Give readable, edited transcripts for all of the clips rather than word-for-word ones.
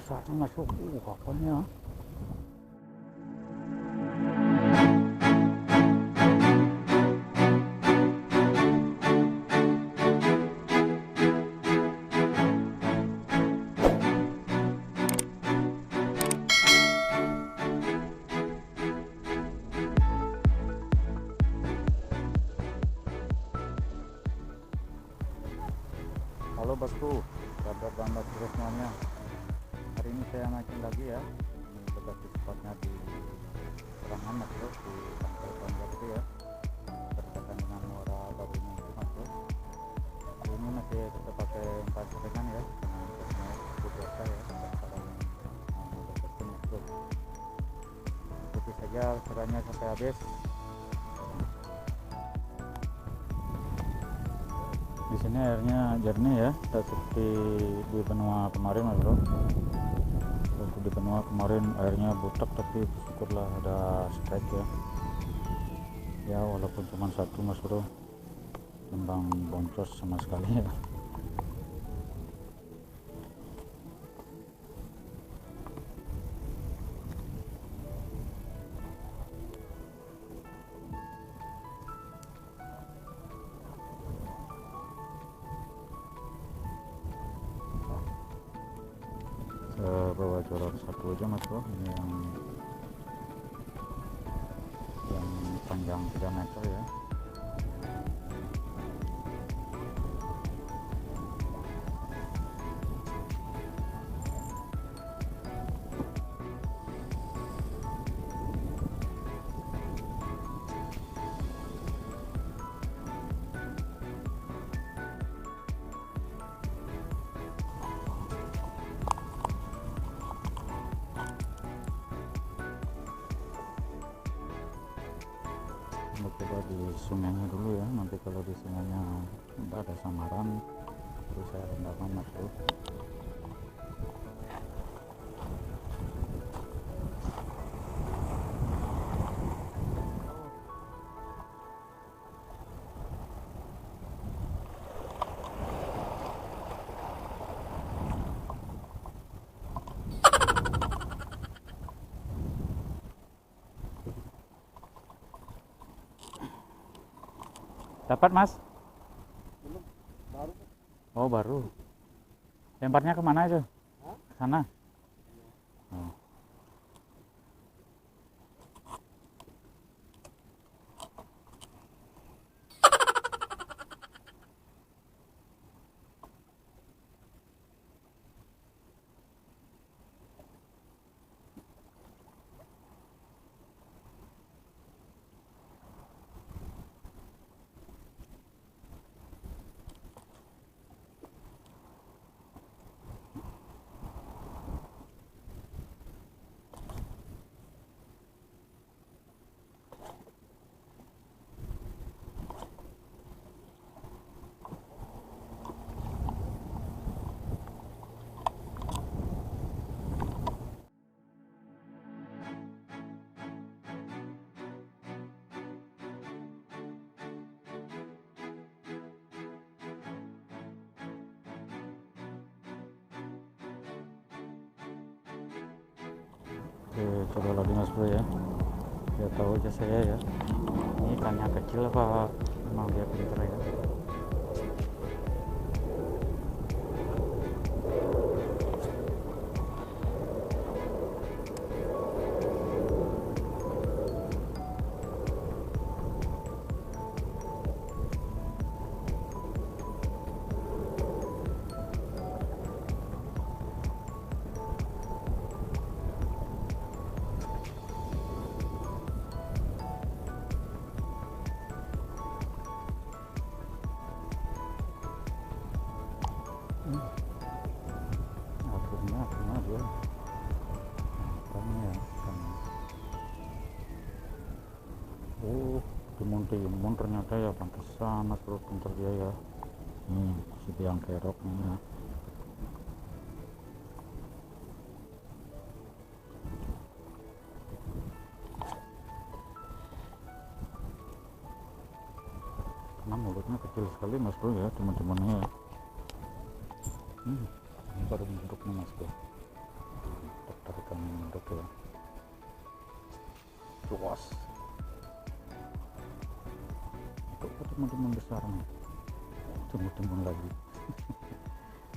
besarnya masuk kapalnya. Halo bosku, sahabat Bambang semuanya. Hari ini saya mancing lagi ya. Ini lokasi tempatnya di Serangan mas bro, di Pantai Banjar itu ya, berdekatan dengan Muara Babunya itu mas bro. Ini masih tetap pakai umpan serengan ya, karena umpannya cukup biasa ya, sekarang berkecil mas bro. Ikuti saja serangannya sampai habis. Di sini airnya jernih ya, tidak seperti di benua kemarin mas bro. Waktu di benua kemarin airnya butek, tapi syukurlah ada strike ya. Ya walaupun cuma satu mas bro, kembang boncos sama sekali ya. Saya bawa corak satu aja mas bro, ini yang panjang 3 meter ya. Mau coba di sungainya dulu ya, nanti kalau di sungainya tidak ada samaran terus saya rendamkan mas bro. Dapat mas? Belum, baru. Oh baru. Lemparnya kemana itu? Sana. Oh. Oke, coba lagi mas bro ya, biar tahu aja saya ya, ini ikannya kecil apa memang dia pinter ya. Akhirnya dia ikannya ya, ikannya. Oh timun ternyata ya, pantesan mas bro pinter dia ya. Si biang keroknya ya. Karena mulutnya kecil sekali mas bro ya, teman-temannya ya. Ini baru bentuknya mas bro. Oke ya, luas kok timun-timun besar nih, timun-timun lagi.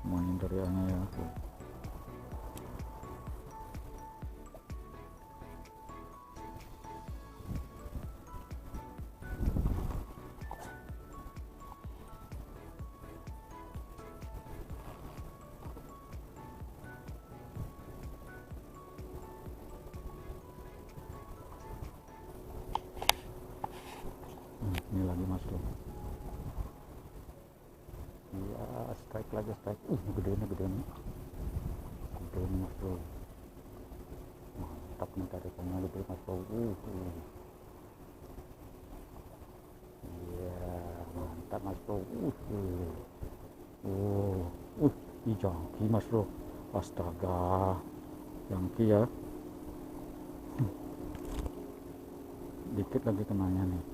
Main dari aneh ya. Ini lagi mas bro. Iya, strike lagi, strike. Gede nih mas bro. Mantap nih tarikannya gede mas bro. Iya, mantap mas bro. Ini jangki mas bro. Astaga, jangki ya. Dikit lagi kenanya nih.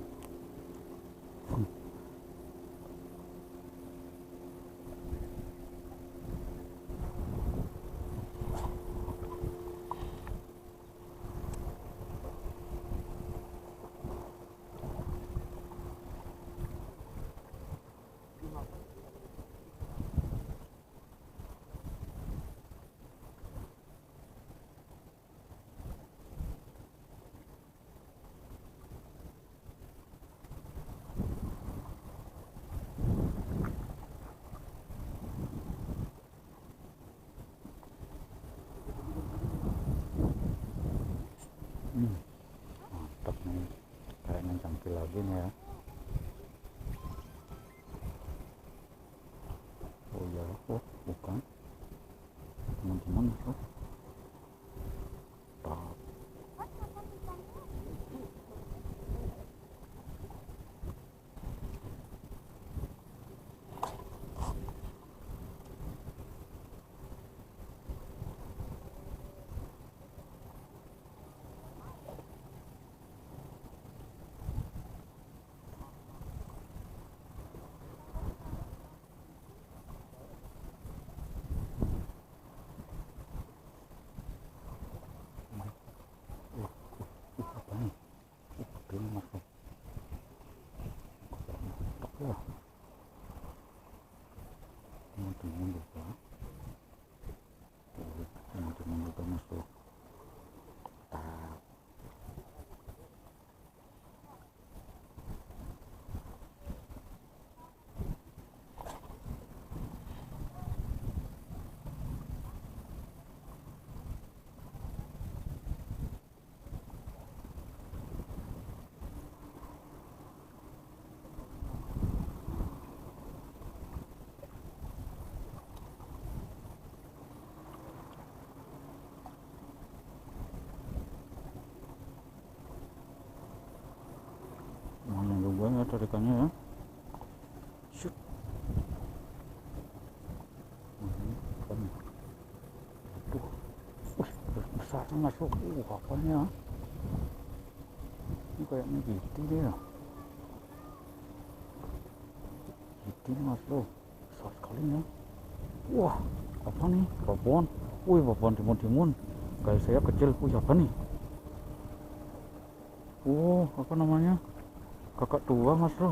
Mantap nih, kayaknya jangki lagi nih ya. Oh ya, bukan teman-teman. Tak. Apa nih? Gede masuk. Mantap ya. Teman-teman juga. Teman-teman juga masuk. Tak. Mana juga ya tarikannya ya. Shoot. Kan. Tuh. Besar masuk. Apanya? Ini kayaknya gitu dia. Gitu nih mas bro. Besar sekali ya. Wah, apa nih? Babon. Babon timun-timun. Kayak saya kecil. Apa nih? Apa namanya? Kakak tua mas bro.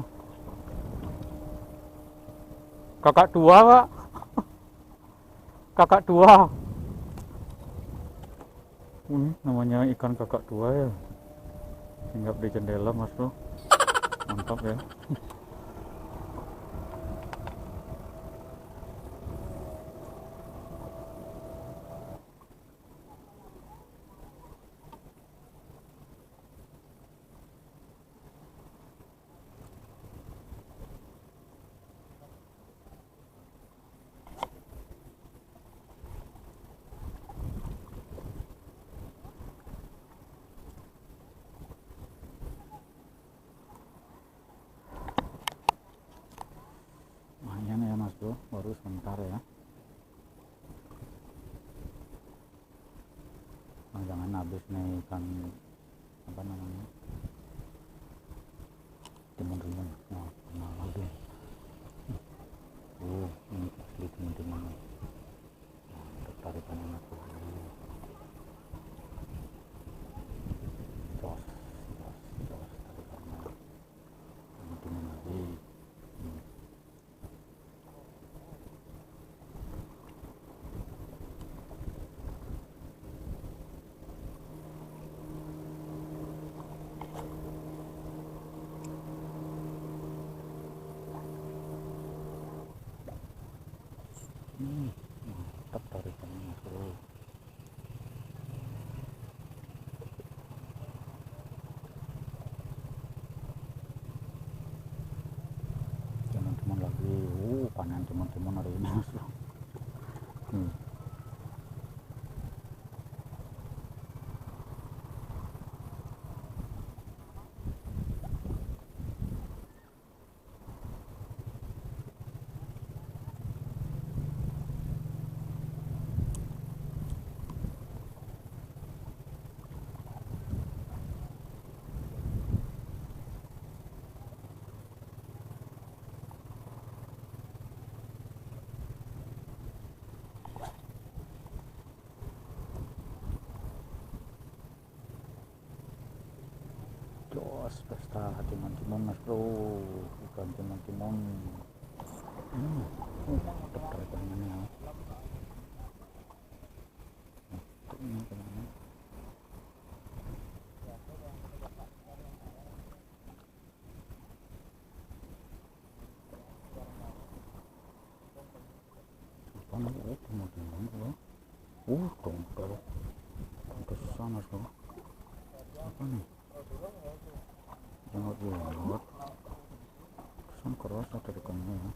Kakak tua pak. Kakak tua. Ini namanya ikan kakak tua ya. Hinggap di jendela mas bro. Mantap ya. Lumayan ya mas bro, baru sebentar ya. Jangan habis nih ikan apa namanya, timun-timun. Nah lagi ini asli timun-timun. Tarikannya mas bro. timun hari ini mas bro. Jos pesta timun-timun mas bro, bukan timun-timun. Mantap ikannya. Ini ikannya. Apa nih? Timun-timun bro. Tongkol. Besar mas bro. Apa nih? Jenggot kesan keras atau ikannya ya.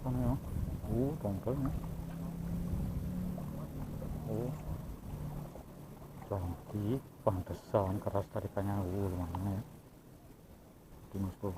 Apa nih ya? Tongkolnya. Cantik, pantesan keras tarikannya. Lumayan ya. Mas bro.